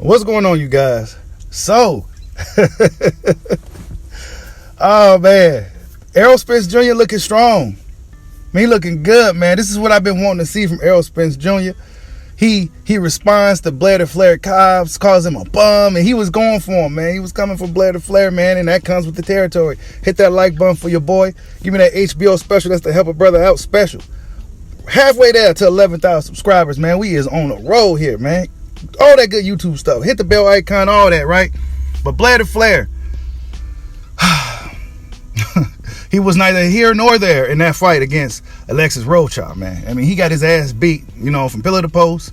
What's going on, you guys? So, oh man, Errol Spence Jr. looking strong. He looking good, man. This is what I've been wanting to see from Errol Spence Jr. He responds to Blair the Flair Cobbs, calls him a bum, and he was going for him, man. He was coming for Blair the Flair, man, and that comes with the territory. Hit that like button for your boy. Give me that HBO special. That's the Help a Brother Out special. Halfway there to 11,000 subscribers, man. We is on the road here, man. All that good YouTube stuff. Hit the bell icon, all that, right? But Blair the Flair, he was neither here nor there in that fight against Alexis Rothschild, man. I mean, he got his ass beat, from pillar to post.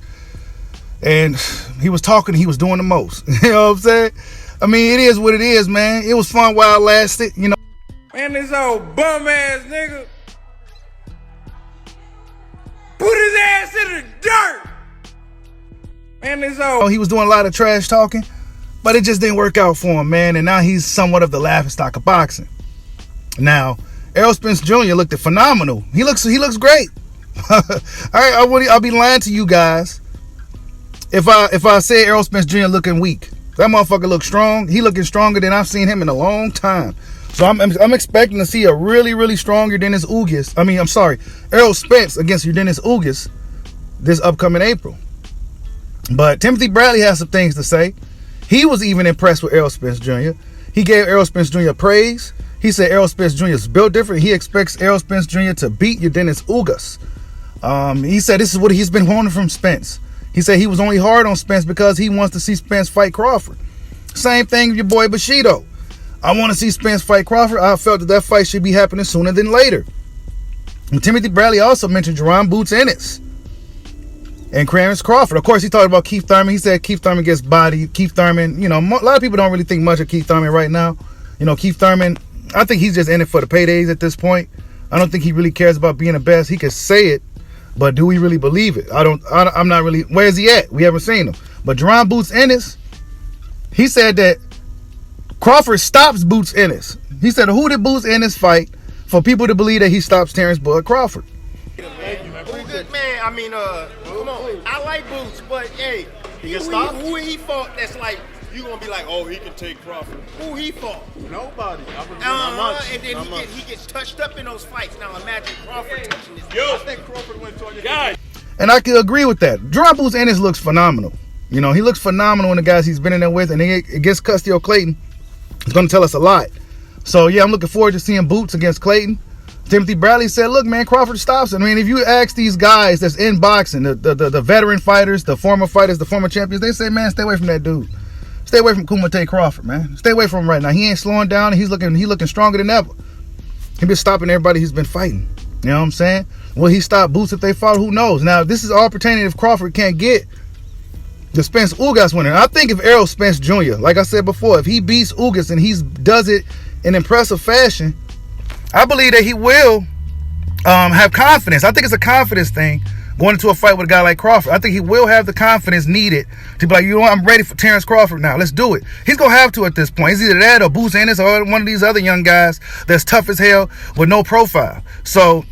And he was talking, he was doing the most. You know what I'm saying? I mean, it is what it is, man. It was fun while it lasted, Man, this old bum-ass nigga put his ass in the dirt. Man, this old... He was doing a lot of trash talking, but it just didn't work out for him, man. And now he's somewhat of the laughingstock of boxing. Now, Errol Spence Jr. looked phenomenal. He looks great. I'll be lying to you guys if I say Errol Spence Jr. looking weak. That motherfucker looks strong. He looking stronger than I've seen him in a long time. So I'm expecting to see a really, really strong Errol Spence against Dennis Ugas this upcoming April. But Timothy Bradley has some things to say. He was even impressed with Errol Spence Jr. He gave Errol Spence Jr. praise. He said Errol Spence Jr. is built different. He expects Errol Spence Jr. to beat Dennis Ugas. He said this is what he's been wanting from Spence. He said he was only hard on Spence because he wants to see Spence fight Crawford. Same thing with your boy Bushido. I want to see Spence fight Crawford. I felt that fight should be happening sooner than later. And Timothy Bradley also mentioned Jerron Boots Ennis and Clarence Crawford. Of course, he talked about Keith Thurman. He said Keith Thurman gets bodied. Keith Thurman, a lot of people don't really think much of Keith Thurman right now. Keith Thurman, I think he's just in it for the paydays at this point. I don't think he really cares about being the best. He could say it, but do we really believe it? I'm not really. Where is he at? We haven't seen him. But Jerron Boots Ennis, he said that Crawford stops Boots Ennis. He said, who did Boots Ennis fight for people to believe that he stops Terrence Bud Crawford? Good man. I mean, come on. I like Boots, but hey, who he fought that's like you gonna be like, oh, he can take Crawford. Who he fought? Nobody. And then he gets touched up in those fights. Now imagine Crawford touching this. I think Crawford went on your guy. And I could agree with that. Jerron Boots Ennis looks phenomenal. He looks phenomenal in the guys he's been in there with, and against Custio Clayton, it's gonna tell us a lot. So yeah, I'm looking forward to seeing Boots against Clayton. Timothy Bradley said, look, man, Crawford stops it. I mean, if you ask these guys that's in boxing, the veteran fighters, the former fighters, the former champions, they say, man, stay away from that dude. Stay away from Kumite Crawford, man. Stay away from him right now. He ain't slowing down, and he's looking stronger than ever. He been stopping everybody he's been fighting. You know what I'm saying? Will he stop Boots if they fought? Who knows? Now, this is all pertaining if Crawford can't get the Spence Ugas winner. I think if Errol Spence Jr., like I said before, if he beats Ugas and he does it in impressive fashion, I believe that he will have confidence. I think it's a confidence thing going into a fight with a guy like Crawford. I think he will have the confidence needed to be like, I'm ready for Terrence Crawford now. Let's do it. He's going to have to at this point. It's either that or Boots Ennis or one of these other young guys that's tough as hell with no profile. So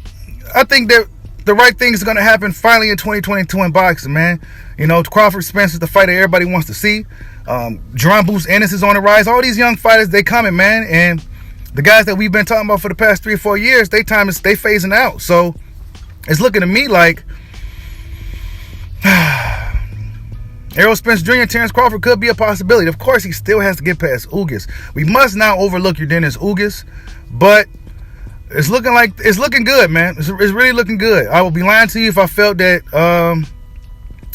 I think that the right thing is going to happen finally in 2022 in boxing, man. Crawford Spence is the fight that everybody wants to see. Jerron Boots Ennis is on the rise. All these young fighters, they coming, man. And the guys that we've been talking about for the past 3 or 4 years, they phasing out. So it's looking to me like Errol Spence Jr. and Terrence Crawford could be a possibility. Of course, he still has to get past Ugas. We must not overlook Dennis Ugas, but it's looking good, man. It's really looking good. I will be lying to you if I felt that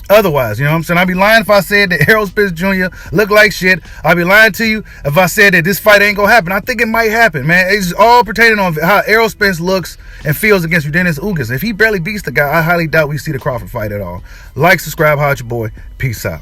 otherwise. You know what I'm saying? I'd be lying if I said that Errol Spence Jr. looked like shit. I'd be lying to you if I said that this fight ain't gonna happen. I think it might happen, man. It's all pertaining on how Errol Spence looks and feels against Dennis Ugas. If he barely beats the guy, I highly doubt we see the Crawford fight at all. Like, subscribe, holla at your boy. Peace out.